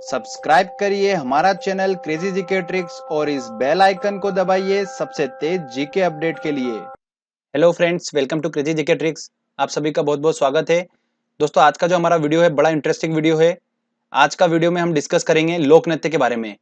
Subscribe करिए हमारा channel crazy GK tricks और इस बेल आइकन को दबाइए सबसे तेज जीके अपडेट के लिए। Hello friends, welcome to crazy GK tricks. आप सभी का बहुत बहुत स्वागत है। दोस्तों, आज का जो हमारा वीडियो है बड़ा इंटरेस्टिंग वीडियो है। आज का वीडियो में हम डिस्कस करेंगे लोक नृत्य के बारे में।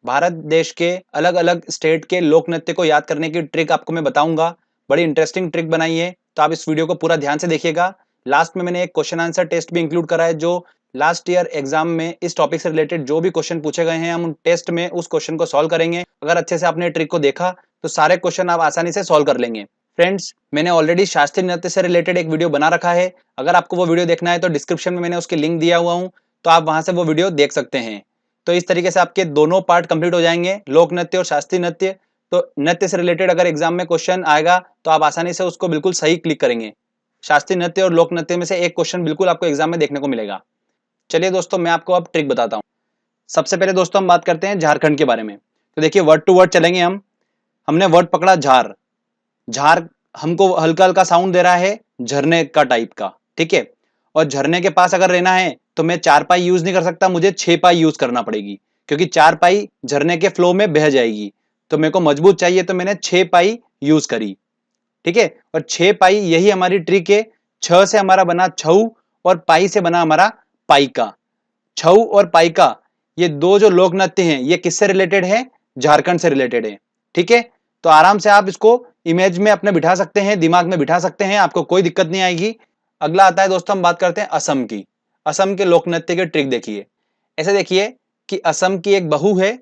भारत देश के अलग अलग स्टेट के लोक नृत्य को याद करने की ट्रिक आपको मैं बताऊंगा। बड़ी इंटरेस्टिंग ट्रिक बनाई है, तो आप इस वीडियो को पूरा ध्यान से देखिएगा। लास्ट में मैंने एक क्वेश्चन आंसर टेस्ट भी इंक्लूड करा है, जो लास्ट ईयर एग्जाम में इस टॉपिक से रिलेटेड जो भी क्वेश्चन पूछे गए हैं हम उन टेस्ट में उस क्वेश्चन को सॉल्व करेंगे। अगर अच्छे से आपने ट्रिक को देखा तो सारे क्वेश्चन आप आसानी से सॉल्व कर लेंगे। फ्रेंड्स, मैंने ऑलरेडी शास्त्रीय नृत्य से रिलेटेड एक वीडियो बना रखा है। अगर आपको वो वीडियो देखना है तो डिस्क्रिप्शन में मैंने उसकी लिंक दिया हुआ हूँ, तो आप वहां से वो वीडियो देख सकते हैं। तो इस तरीके से आपके दोनों पार्ट कंप्लीट हो जाएंगे, लोक नृत्य और शास्त्रीय नृत्य। तो नृत्य से रिलेटेड अगर एग्जाम में क्वेश्चन आएगा तो आप आसानी से उसको बिल्कुल सही क्लिक करेंगे। शास्त्रीय नृत्य और लोक नृत्य में से एक क्वेश्चन बिल्कुल आपको एग्जाम में देखने को मिलेगा। चलिए दोस्तों, मैं आपको अब ट्रिक बताता हूँ। सबसे पहले दोस्तों हम बात करते हैं झारखंड के बारे में। तो देखिए, वर्ड टू वर्ड चलेंगे हम। हमने वर्ड पकड़ा झार। झार हमको हल्का हल्का साउंड दे रहा है, झरने का टाइप का, ठीक है। और झरने के पास अगर रहना है तो मैं 4 पाई यूज नहीं कर सकता, मुझे 6 पाई यूज करना पड़ेगी, क्योंकि 4 पाई झरने के फ्लो में बह जाएगी। तो मेरे को मजबूत चाहिए, तो मैंने 6 पाई यूज करी, ठीक है। और 6 पाई यही हमारी ट्रिक है। 6 से हमारा बना छऊ और पाई से बना हमारा पाइका। छऊ और पाइका, ये दो जो लोक नृत्य हैं, ये किससे रिलेटेड है? झारखंड से रिलेटेड है, ठीक है। तो आराम से आप इसको इमेज में अपने बिठा सकते हैं, दिमाग में बिठा सकते हैं, आपको कोई दिक्कत नहीं आएगी। अगला आता है दोस्तों, हम बात करते हैं असम की। असम के लोक नृत्य के ट्रिक देखिए। ऐसे देखिए कि असम की एक बहू है,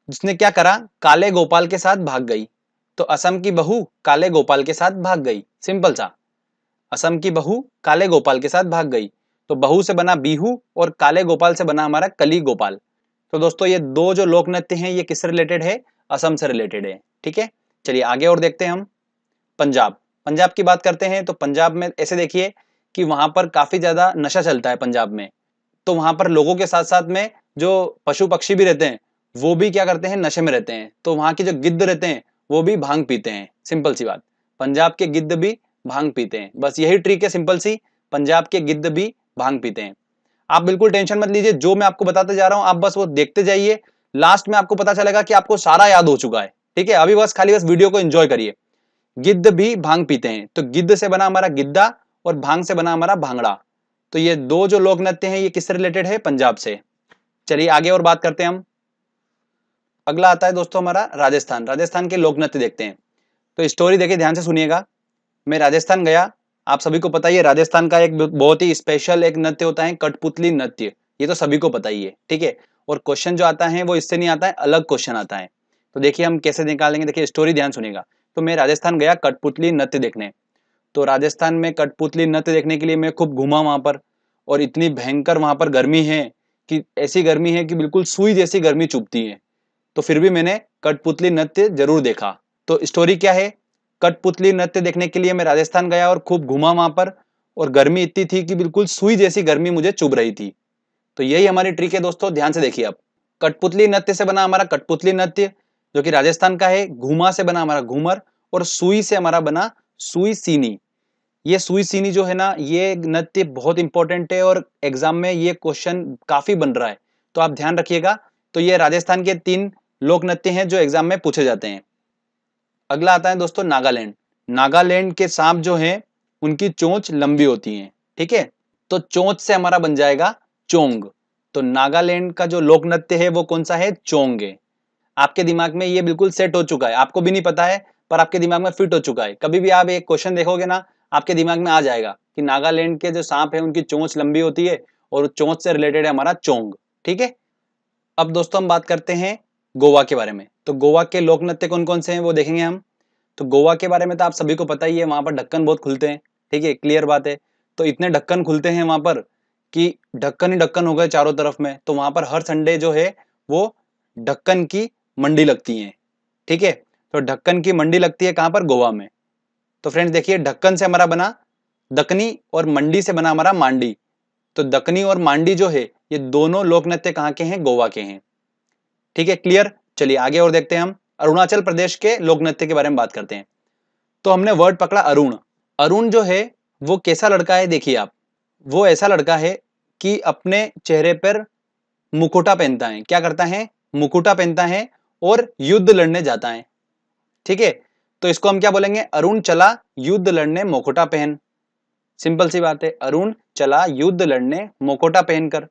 जिसने क्या करा, काले गोपाल के साथ भाग गई। तो असम की बहू काले गोपाल के साथ भाग गई, सिंपल सा। असम की बहू काले गोपाल के साथ भाग गई। तो बहू से बना बीहू और काले गोपाल से बना हमारा कली गोपाल। तो दोस्तों, ये दो जो लोक नृत्य हैं ये किससे रिलेटेड है? असम से रिलेटेड है, ठीक है। चलिए आगे और देखते हैं हम। पंजाब। पंजाब की बात करते हैं तो पंजाब में ऐसे देखिए कि वहां पर काफी ज्यादा नशा चलता है पंजाब में। तो वहां पर लोगों के साथ साथ में जो पशु पक्षी भी रहते हैं, वो भी क्या करते हैं, नशे में रहते हैं। तो वहां के जो गिद्ध रहते हैं वो भी भांग पीते हैं, सिंपल सी बात। पंजाब के गिद्ध भी भांग पीते हैं, बस यही ट्रिक है सिंपल सी। पंजाब के गिद्ध भी भांग पीते हैं। आप बिल्कुल टेंशन मत लीजिए, जो मैं आपको बताते जा रहा हूं आप बस वो देखते जाइए। लास्ट में आपको पता चलेगा कि आपको सारा याद हो चुका है, ठीक है। अभी बस खाली बस वीडियो को एंजॉय करिए। गिद्ध भी भांग पीते हैं, तो गिद्ध से बना हमारा गिद्दा और भांग से बना हमारा भांगड़ा। तो ये दो जो लोक नृत्य हैं ये किससे रिलेटेड है? पंजाब से। चलिए आगे और बात करते हैं हम। अगला आता है दोस्तों हमारा राजस्थान। राजस्थान के लोक नृत्य देखते हैं। तो स्टोरी देखिए, ध्यान से सुनिएगा। मैं राजस्थान गया। आप सभी को पता ही है राजस्थान का एक बहुत ही स्पेशल एक नृत्य होता है, कठपुतली नृत्य। ये तो सभी को पता ही है, ठीक है। और क्वेश्चन जो आता है वो इससे नहीं आता है, अलग क्वेश्चन आता है। तो देखिए हम कैसे निकालेंगे, देखिए स्टोरी ध्यान सुनिएगा। तो मैं राजस्थान गया कठपुतली नृत्य देखने। तो राजस्थान में कठपुतली नृत्य देखने के लिए मैं खूब घूमा वहां पर। और इतनी भयंकर वहां पर गर्मी है कि ऐसी गर्मी है कि बिल्कुल सुई जैसी गर्मी चुभती है। तो फिर भी मैंने कठपुतली नृत्य जरूर देखा। तो स्टोरी क्या है? कठपुतली नृत्य देखने के लिए मैं राजस्थान गया और खूब घूमा वहां पर। और गर्मी इतनी थी कि बिल्कुल सुई जैसी गर्मी मुझे चुभ रही थी। तो यही हमारी ट्रिक है दोस्तों, ध्यान से देखिए आप। कठपुतली नृत्य से बना हमारा कठपुतली नृत्य, जो कि राजस्थान का है। घूमा से बना हमारा घूमर। और सुई से हमारा बना सुई सीनी। ये सुई सीनी जो है ना, ये नृत्य बहुत इंपॉर्टेंट है और एग्जाम में ये क्वेश्चन काफी बन रहा है, तो आप ध्यान रखिएगा। तो ये राजस्थान के 3 लोक नृत्य हैं जो एग्जाम में पूछे जाते हैं। अगला आता है दोस्तों नागालैंड। नागालैंड के सांप जो हैं उनकी चोंच लंबी होती है, ठीक है। तो चोंच से हमारा बन जाएगा चोंग। तो नागालैंड का जो लोक नृत्य है वो कौन सा है? चोंग है। आपके दिमाग में ये बिल्कुल सेट हो चुका है, आपको भी नहीं पता है पर आपके दिमाग में फिट हो चुका है। कभी भी आप एक क्वेश्चन देखोगे ना, आपके दिमाग में आ जाएगा कि नागालैंड के जो सांप है उनकी चोंच लंबी होती है और चोंच से रिलेटेड है हमारा चोंग, ठीक है। अब दोस्तों हम बात करते हैं गोवा के बारे में। तो गोवा के लोक नृत्य कौन कौन से हैं वो देखेंगे हम। तो गोवा के बारे में तो आप सभी को पता ही है, वहां पर ढक्कन बहुत खुलते हैं, ठीक है, क्लियर बात है। तो इतने ढक्कन खुलते हैं वहां पर कि ढक्कन ही ढक्कन हो गए चारों तरफ में। तो वहां पर हर संडे जो है वो ढक्कन की मंडी लगती है, ठीक है। तो ढक्कन की मंडी लगती है कहां पर? गोवा में। तो फ्रेंड्स देखिए, ढक्कन से हमारा बना दकनी और मंडी से बना हमारा मांडी। तो दकनी और मांडी जो है ये दोनों लोक नृत्य कहां के हैं? गोवा के हैं, ठीक है, क्लियर। चलिए आगे और देखते हैं हम। अरुणाचल प्रदेश के लोक नृत्य के बारे में बात करते हैं। तो हमने वर्ड पकड़ा अरुण। अरुण जो है वो कैसा लड़का है? देखिए आप, वो ऐसा लड़का है कि अपने चेहरे पर मुखौटा पहनता है। क्या करता है? मुखौटा पहनता है और युद्ध लड़ने जाता है। ठीक है, तो इसको हम क्या बोलेंगे? अरुण चला युद्ध लड़ने मुखौटा पहन। सिंपल सी बात है, अरुण चला युद्ध लड़ने मुखौटा पहनकर।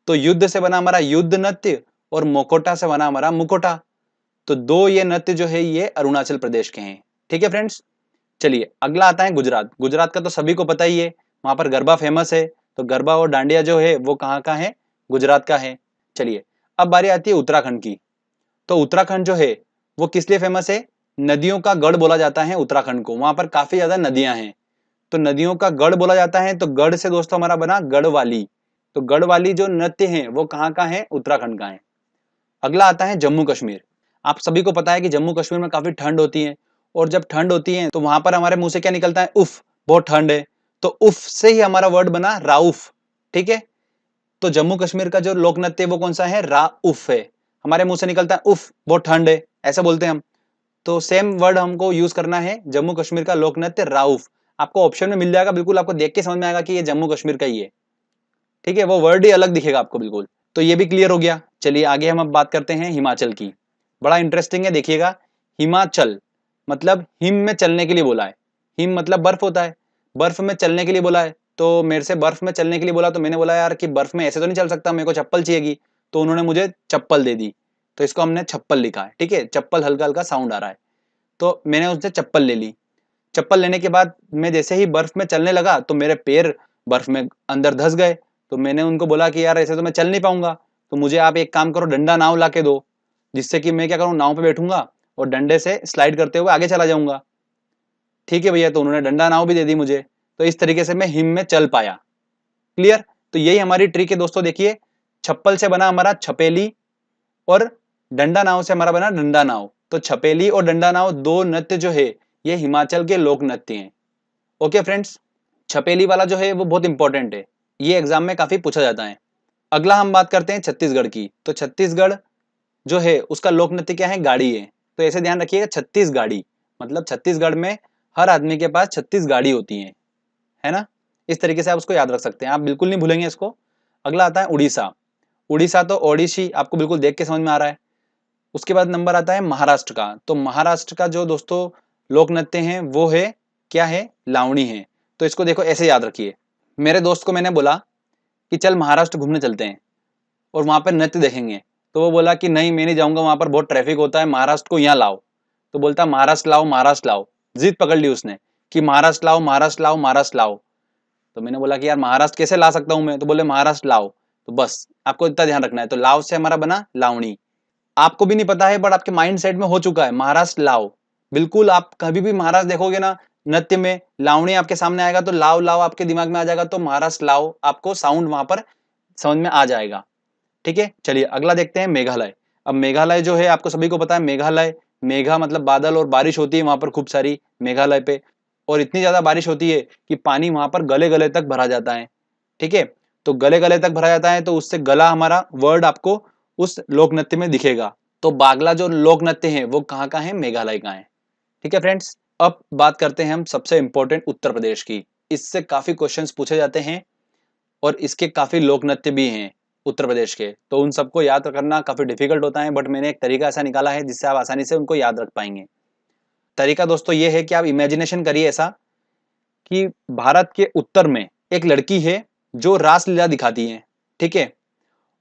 तो युद्ध से बना हमारा युद्ध नृत्य और मुखौटा से बना हमारा मुखौटा। तो दो ये नृत्य जो है ये अरुणाचल प्रदेश के हैं। ठीक है फ्रेंड्स, चलिए अगला आता है गुजरात। गुजरात का तो सभी को पता ही है, वहां पर गरबा फेमस है। तो गरबा और डांडिया जो है वो कहाँ का है? गुजरात का है। चलिए अब बारी आती है उत्तराखंड की। तो उत्तराखंड जो है वो किस लिए फेमस है? नदियों का गढ़ बोला जाता है उत्तराखंड को, वहां पर काफी ज्यादा नदियां हैं। तो नदियों का गढ़ बोला जाता है, तो गढ़ से दोस्तों हमारा बना गढ़वाली। तो गढ़वाली जो नृत्य है वो कहाँ का है? उत्तराखंड का है। अगला आता है जम्मू कश्मीर। आप सभी को पता है कि जम्मू कश्मीर में काफी ठंड होती है, और जब ठंड होती है तो वहां पर हमारे मुंह से क्या निकलता है? उफ, बहुत ठंड है। तो उफ से ही हमारा वर्ड बना राउफ। ठीक है, तो जम्मू कश्मीर का जो लोक नृत्य वो कौन सा है? राउफ है। हमारे मुंह से निकलता है उफ, बहुत ठंड है, ऐसा बोलते हैं हम। तो सेम वर्ड हमको यूज करना है, जम्मू कश्मीर का लोक नृत्य राउफ। आपको ऑप्शन में मिल जाएगा, बिल्कुल आपको देख के समझ में आएगा कि ये जम्मू कश्मीर का ही है। ठीक है, वो वर्ड ही अलग दिखेगा आपको बिल्कुल। तो ये भी क्लियर हो गया। चलिए आगे हम अब बात करते हैं हिमाचल की। बड़ा इंटरेस्टिंग है, देखिएगा। हिमाचल मतलब हिम में चलने के लिए बोला है। हिम मतलब बर्फ होता है, बर्फ में चलने के लिए बोला है। तो मेरे से बर्फ में चलने के लिए बोला, तो मैंने बोला यार कि बर्फ में ऐसे तो नहीं चल सकता, मेरे को चप्पल चाहिएगी। तो उन्होंने मुझे चप्पल दे दी, तो इसको हमने छप्पल लिखा है। ठीक है, चप्पल हल्का हल्का साउंड आ रहा है, तो मैंने उससे चप्पल ले ली। चप्पल लेने के बाद मैं जैसे ही बर्फ में चलने लगा तो मेरे पैर बर्फ में अंदर धंस गए। तो मैंने उनको बोला कि यार ऐसे तो मैं चल नहीं पाऊंगा, तो मुझे आप एक काम करो, डंडा नाव ला के दो, जिससे कि मैं क्या करूँ, नाव पे बैठूंगा और डंडे से स्लाइड करते हुए आगे चला जाऊंगा। ठीक है भैया, तो उन्होंने डंडा नाव भी दे दी मुझे। तो इस तरीके से मैं हिम में चल पाया। क्लियर? तो यही हमारी ट्रिक है दोस्तों। देखिए, छप्पल से बना हमारा छपेली और डंडा नाव से हमारा बना डंडा नाव। तो छपेली और डंडा नाव दो नृत्य जो है ये हिमाचल के लोक नृत्य हैं। ओके फ्रेंड्स, छपेली वाला जो है वो बहुत इंपॉर्टेंट है, ये एग्जाम में काफी पूछा जाता है। अगला हम बात करते हैं छत्तीसगढ़ की। तो छत्तीसगढ़ जो है उसका लोक नृत्य क्या है? गाड़ी है। तो ऐसे ध्यान रखिएगा, 36 गाड़ी, मतलब छत्तीसगढ़ में हर आदमी के पास 36 गाड़ी होती है ना? इस तरीके से आप उसको याद रख सकते हैं, आप बिल्कुल नहीं भूलेंगे इसको। अगला आता है उड़ीसा। उड़ीसा तो ओडिशी आपको बिल्कुल देख के समझ में आ रहा है। उसके बाद नंबर आता है महाराष्ट्र का। तो महाराष्ट्र का जो दोस्तों लोक नृत्य है वो है क्या है? लावणी है। तो इसको देखो ऐसे याद रखिए। मेरे दोस्त को मैंने बोला कि चल महाराष्ट्र घूमने चलते हैं और वहां पर नृत्य देखेंगे। तो वो बोला कि नहीं मैं नहीं जाऊंगा, वहां पर बहुत ट्रैफिक होता है, महाराष्ट्र को यहाँ लाओ। तो बोलता महाराष्ट्र लाओ, महाराष्ट्र लाओ। जिद पकड़ ली उसने कि महाराष्ट्र लाओ, महाराष्ट्र लाओ, महाराष्ट्र लाओ। तो मैंने बोला कि यार महाराष्ट्र कैसे ला सकता हूं मैं? तो बोले महाराष्ट्र लाओ। तो बस आपको इतना ध्यान रखना है। तो लाओ से हमारा बना लावणी। आपको भी नहीं पता है बट आपके माइंड सेट में हो चुका है महाराष्ट्र लाओ। बिल्कुल, आप कभी भी महाराष्ट्र देखोगे ना नृत्य में, लावणी आपके सामने आएगा तो लाओ लाओ आपके दिमाग में आ जाएगा, तो महाराष्ट्र लाओ आपको साउंड वहां पर समझ में आ जाएगा। ठीक है, चलिए अगला देखते हैं मेघालय। अब मेघालय जो है आपको सभी को पता है, मेघालय, मेघा मतलब बादल, और बारिश होती है वहां पर खूब सारी मेघालय पे, और इतनी ज्यादा बारिश होती है कि पानी वहां पर गले गले तक भरा जाता है। ठीक है, तो गले गले तक भरा जाता है, तो उससे गला हमारा वर्ड आपको उस लोक नृत्य में दिखेगा। तो बागला जो लोक नृत्य है वो कहाँ का है? मेघालय का है। ठीक है फ्रेंड्स, अब बात करते हैं हम सबसे इंपॉर्टेंट उत्तर प्रदेश की। इससे काफी क्वेश्चंस पूछे जाते हैं और इसके काफी लोक नृत्य भी हैं उत्तर प्रदेश के, तो उन सबको याद करना काफी डिफिकल्ट होता है, बट मैंने एक तरीका ऐसा निकाला है जिससे आप आसानी से उनको याद रख पाएंगे। तरीका दोस्तों ये है कि आप इमेजिनेशन करिए ऐसा कि भारत के उत्तर में एक लड़की है जो रासलीला दिखाती है। ठीक है,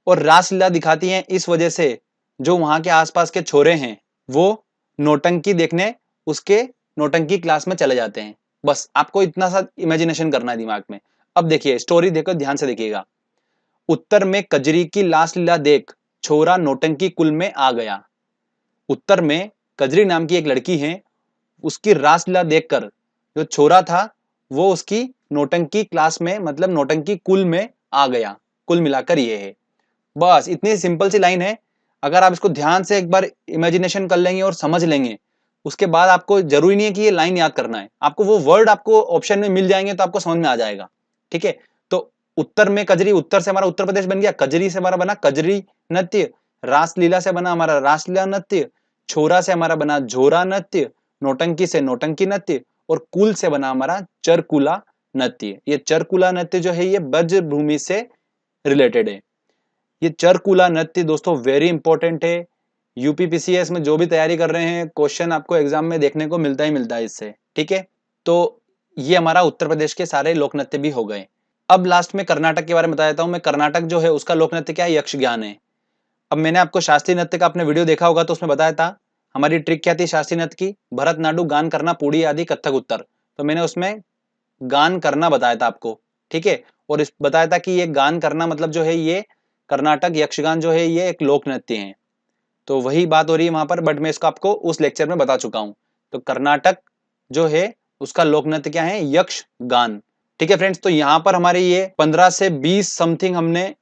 और रासलीला दिखाती हैं इस वजह से जो वहां के आसपास के छोरे हैं वो नौटंकी देखने उसके नौटंकी क्लास में चले जाते हैं। बस आपको इतना सा इमेजिनेशन करना है दिमाग में। अब देखिए स्टोरी देखो, ध्यान से देखिएगा। उत्तर में कजरी की लाश लीला देख छोरा नौटंकी कुल में आ गया। उत्तर में कजरी नाम की एक लड़की है, उसकी रासलीला देखकर जो छोरा था वो उसकी नौटंकी क्लास में मतलब नौटंकी कुल में आ गया। कुल मिलाकर ये है, बस इतनी सिंपल सी लाइन है। अगर आप इसको ध्यान से एक बार इमेजिनेशन कर लेंगे और समझ लेंगे, उसके बाद आपको जरूरी नहीं है कि ये लाइन याद करना है, आपको वो वर्ड आपको ऑप्शन में मिल जाएंगे तो आपको समझ में आ जाएगा। ठीक है, तो उत्तर में कजरी, उत्तर से हमारा उत्तर प्रदेश बन गया, कजरी से हमारा बना कजरी नृत्य, रासलीला से बना हमारा रासलीला नृत्य, छोरा से हमारा बना झोरा नृत्य, नौटंकी से नौटंकी नृत्य, और कुल से बना हमारा चरकुला नृत्य। ये चरकुला नृत्य जो है ये ब्रज भूमि से रिलेटेड है। ये चरकुला नृत्य दोस्तों वेरी इंपॉर्टेंट है। यूपीपीसीएस में जो भी तैयारी कर रहे हैं, क्वेश्चन आपको एग्जाम में देखने को मिलता है इससे, ठीक है। तो ये हमारा उत्तर प्रदेश के सारे लोक नृत्य भी हो गए। अब लास्ट में कर्नाटक के बारे में बता देता हूँ मैं। कर्नाटक जो है उसका लोक नृत्य क्या है, यक्षगान है। अब मैंने आपको शास्त्रीय नृत्य का आपने वीडियो देखा होगा, तो उसमें बताया था हमारी ट्रिक क्या थी शास्त्रीय नृत्य की, भरतनाट्यम, गान करना, पुड़ी आदि, कथक उत्तर। तो मैंने उसमें गान करना बताया था आपको, ठीक है। और इस बताया था कि ये गान करना मतलब जो है ये कर्नाटक यक्षगान जो है ये एक लोक नृत्य है। तो वही बात हो रही है वहां पर, बट मैं इसको आपको उस लेक्चर में बता चुका हूं। तो कर्नाटक जो है उसका लोक नृत्य क्या है, यक्ष गान, ठीक है फ्रेंड्स। तो यहाँ पर हमारे ये 15 से 20 समथिंग हमने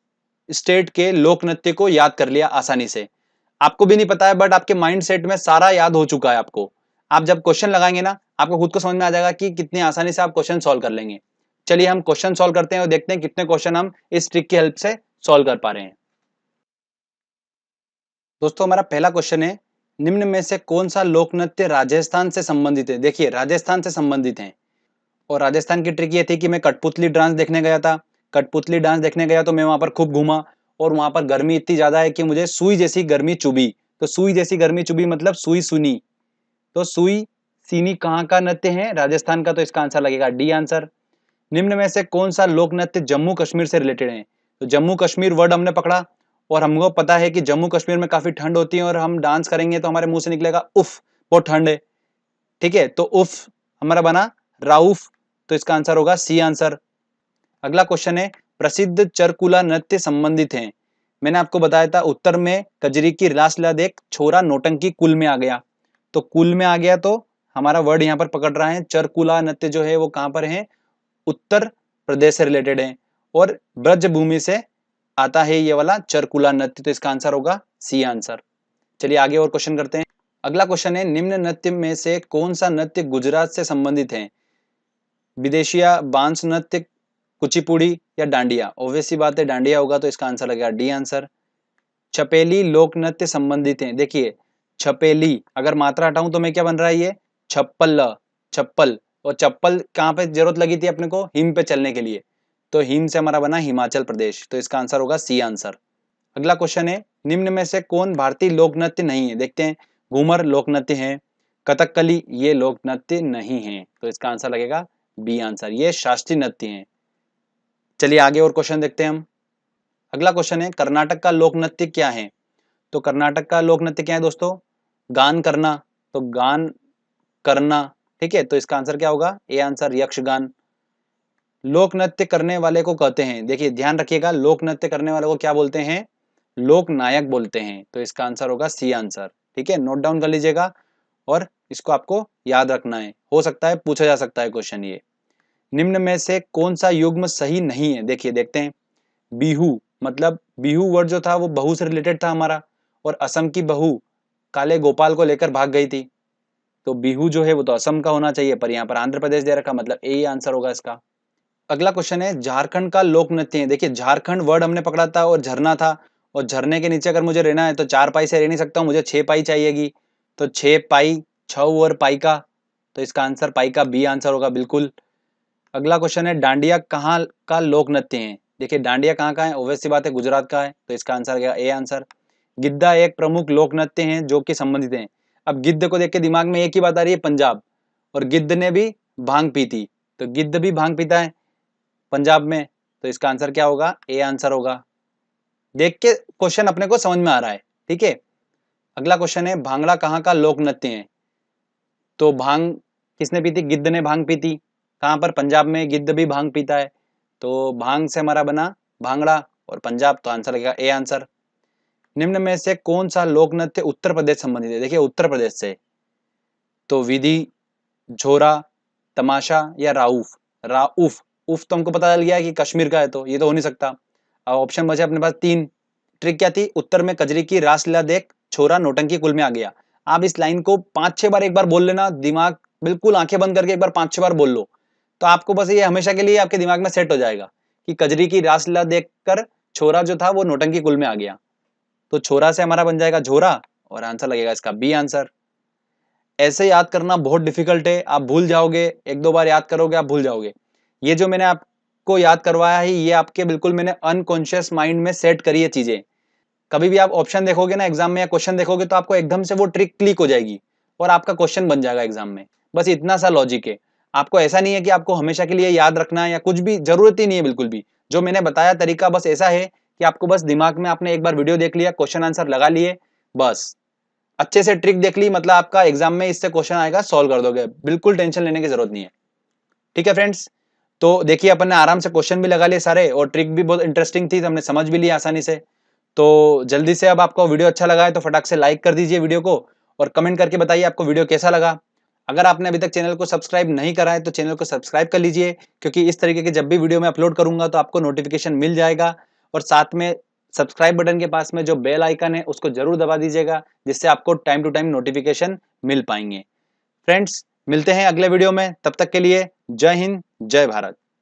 स्टेट के लोक नृत्य को याद कर लिया आसानी से। आपको भी नहीं पता है, बट आपके माइंड सेट में सारा याद हो चुका है आपको। आप जब क्वेश्चन लगाएंगे ना, आपको खुद को समझ में आ जाएगा कि कितनी आसानी से आप क्वेश्चन सॉल्व कर लेंगे। चलिए हम क्वेश्चन सॉल्व करते हैं और देखते हैं कितने क्वेश्चन हम इस ट्रिक की हेल्प से सॉल्व कर पा रहे हैं। दोस्तों हमारा पहला क्वेश्चन है, निम्न में से कौन सा लोक नृत्य राजस्थान से संबंधित है। देखिए राजस्थान से संबंधित है, और राजस्थान की ट्रिक ये थी कि मैं कठपुतली डांस देखने गया था। कठपुतली डांस देखने गया तो मैं वहां पर खूब घूमा, और वहां पर गर्मी इतनी ज्यादा है कि मुझे सुई जैसी गर्मी चुभी। तो सुई जैसी गर्मी चुभी मतलब सुई सुनी। तो सुई सीनी कहाँ का नृत्य है, राजस्थान का। तो इसका आंसर लगेगा डी आंसर। निम्न में से कौन सा लोक नृत्य जम्मू कश्मीर से रिलेटेड है। तो जम्मू कश्मीर वर्ड हमने पकड़ा, और हमको पता है कि जम्मू कश्मीर में काफी ठंड होती है, और हम डांस करेंगे तो हमारे मुंह से निकलेगा उफ, बहुत ठंड है, ठीक है। तो उफ हमारा बना राउफ। तो इसका आंसर होगा सी आंसर। अगला क्वेश्चन है, प्रसिद्ध चरकुला नृत्य संबंधित है। मैंने आपको बताया था उत्तर में कजरी की रासलीला देख छोरा नौटंकी कुल में आ गया। तो कुल में आ गया, तो हमारा वर्ड यहाँ पर पकड़ रहा है। चरकुला नृत्य जो है वो कहां पर है, उत्तर प्रदेश से रिलेटेड है, और ब्रज भूमि से आता है ये वाला चरकुला नृत्य। तो इसका आंसर होगा सी आंसर। चलिए आगे और क्वेश्चन करते हैं। अगला क्वेश्चन है, निम्न नृत्य में से कौन सा नृत्य गुजरात से संबंधित है। विदेशिया, बांस नृत्य, कुचिपुड़ी या डांडिया। ऑब्वियस सी बात है डांडिया होगा, तो इसका आंसर लगेगा डी आंसर। छपेली लोक नृत्य संबंधित है। देखिए छपेली अगर मात्रा हटाऊं तो मैं क्या बन रहा है, ये छप्पल, छप्पल। और चप्पल कहाँ पे जरूरत लगी थी अपने को, हिम पे चलने के लिए। तो हिम से हमारा बना हिमाचल प्रदेश। तो इसका आंसर होगा सी आंसर। अगला क्वेश्चन है, निम्न में से कौन भारतीय लोक नृत्य नहीं है। देखते हैं, घूमर लोक नृत्य है, कथकली ये लोक नृत्य नहीं है। तो इसका आंसर लगेगा बी आंसर, ये शास्त्रीय नृत्य है। चलिए आगे और क्वेश्चन देखते हैं हम। अगला क्वेश्चन है, कर्नाटक का लोक नृत्य क्या है। तो कर्नाटक का लोक नृत्य क्या है दोस्तों, गान करना। तो गान करना, ठीक है। तो इसका आंसर क्या होगा, ए आंसर यक्षगान। लोक नृत्य करने वाले को कहते हैं, देखिए ध्यान रखिएगा, लोक नृत्य करने वाले को क्या बोलते हैं, लोक नायक बोलते हैं। तो इसका आंसर होगा सी आंसर, ठीक है। नोट डाउन कर लीजिएगा, और इसको आपको याद रखना है, हो सकता है पूछा जा सकता है क्वेश्चन ये। निम्न में से कौन सा युग्म सही नहीं है। देखिए देखते हैं, बिहू मतलब बिहू वर्ड जो था वो बहू से रिलेटेड था हमारा, और असम की बहू काले गोपाल को लेकर भाग गई थी। तो बिहू जो है वो तो असम का होना चाहिए, पर यहाँ पर आंध्र प्रदेश दे रखा, मतलब ए आंसर होगा इसका। अगला क्वेश्चन है, झारखंड का लोक नृत्य है। देखिए झारखंड वर्ड हमने पकड़ा था और झरना था, और झरने के नीचे अगर मुझे रहना है तो 4 पाई से रह नहीं सकता हूँ, मुझे 6 पाई चाहिएगी। तो 6 पाई, 6 और पाई का। तो इसका आंसर पाई का बी आंसर होगा बिल्कुल। अगला क्वेश्चन है, डांडिया कहाँ का लोक नृत्य है। देखिए डांडिया कहाँ का है, ऑब्वियस सी बात है गुजरात का है। तो इसका आंसर गया ए आंसर। गिद्धा एक प्रमुख लोक नृत्य है जो कि संबंधित है। अब गिद्ध को देख के दिमाग में एक ही बात आ रही है, पंजाब। और गिद्ध ने भी भांग पी थी, तो गिद्ध भी भांग पीता है पंजाब में। तो इसका आंसर क्या होगा, ए आंसर होगा। देख के क्वेश्चन अपने को समझ में आ रहा है, ठीक है। अगला क्वेश्चन है, भांगड़ा कहाँ का लोक नृत्य है। तो भांग किसने पी थी, गिद्ध ने भांग पी थी। कहाँ पर, पंजाब में गिद्ध भी भांग पीता है। तो भांग से हमारा बना भांगड़ा, और पंजाब। तो आंसर लगेगा ए आंसर। निम्न में से कौन सा लोक नृत्य उत्तर प्रदेश संबंधित है। देखिए उत्तर प्रदेश से, तो विधि, झोरा, तमाशा या राउफ। राउफ, उफ तो हमको पता चल गया कि कश्मीर का है, तो ये तो हो नहीं सकता। अब ऑप्शन बचे अपने पास 3। ट्रिक क्या थी, उत्तर में कजरी की रासलीला देख छोरा नौटंकी कुल में आ गया। आप इस लाइन को 5-6 बार एक बार बोल लेना, दिमाग बिल्कुल आंखें बंद करके एक बार 5-6 बार बोल लो, तो आपको बस ये हमेशा के लिए आपके दिमाग में सेट हो जाएगा कि कजरी की रासलीला देखकर छोरा जो था वो नौटंकी कुल में आ गया। तो छोरा से हमारा बन जाएगा झोरा, और आंसर लगेगा इसका बी आंसर। ऐसे याद करना बहुत डिफिकल्ट है, आप भूल जाओगे, 1-2 बार याद करोगे आप भूल जाओगे। ये जो मैंने आप आपको याद करवाया है, ये आपके बिल्कुल मैंने अनकॉन्शियस माइंड में सेट करी है चीजें। कभी भी आप ऑप्शन देखोगे ना एग्जाम में या क्वेश्चन देखोगे तो आपको एकदम से वो ट्रिक क्लिक हो जाएगी और आपका क्वेश्चन बन जाएगा एग्जाम में। बस इतना सा लॉजिक है। आपको ऐसा नहीं है कि आपको हमेशा के लिए याद रखना है या कुछ भी, जरूरत ही नहीं है बिल्कुल भी। जो मैंने बताया तरीका बस ऐसा है कि आपको बस दिमाग में आपने एक बार वीडियो देख लिया, क्वेश्चन आंसर लगा लिए, बस अच्छे से ट्रिक देख ली, मतलब आपका एग्जाम में इससे क्वेश्चन आएगा, सॉल्व कर दोगे, बिल्कुल टेंशन लेने की जरूरत नहीं है। ठीक है फ्रेंड्स, तो देखिए अपन ने आराम से क्वेश्चन भी लगा लिए सारे और ट्रिक भी बहुत इंटरेस्टिंग थी, तो हमने समझ भी लिया आसानी से। तो जल्दी से, अब आपको वीडियो अच्छा लगा है तो फटाक से लाइक कर दीजिए वीडियो को और कमेंट करके बताइए आपको वीडियो कैसा लगा। अगर आपने अभी तक चैनल को सब्सक्राइब नहीं करा है तो चैनल को सब्सक्राइब कर लीजिए, क्योंकि इस तरीके के जब भी वीडियो मैं अपलोड करूंगा तो आपको नोटिफिकेशन मिल जाएगा। और साथ में सब्सक्राइब बटन के पास में जो बेल आइकन है उसको जरूर दबा दीजिएगा, जिससे आपको टाइम टू टाइम नोटिफिकेशन मिल पाएंगे। फ्रेंड्स, मिलते हैं अगले वीडियो में, तब तक के लिए जय हिंद, जय भारत।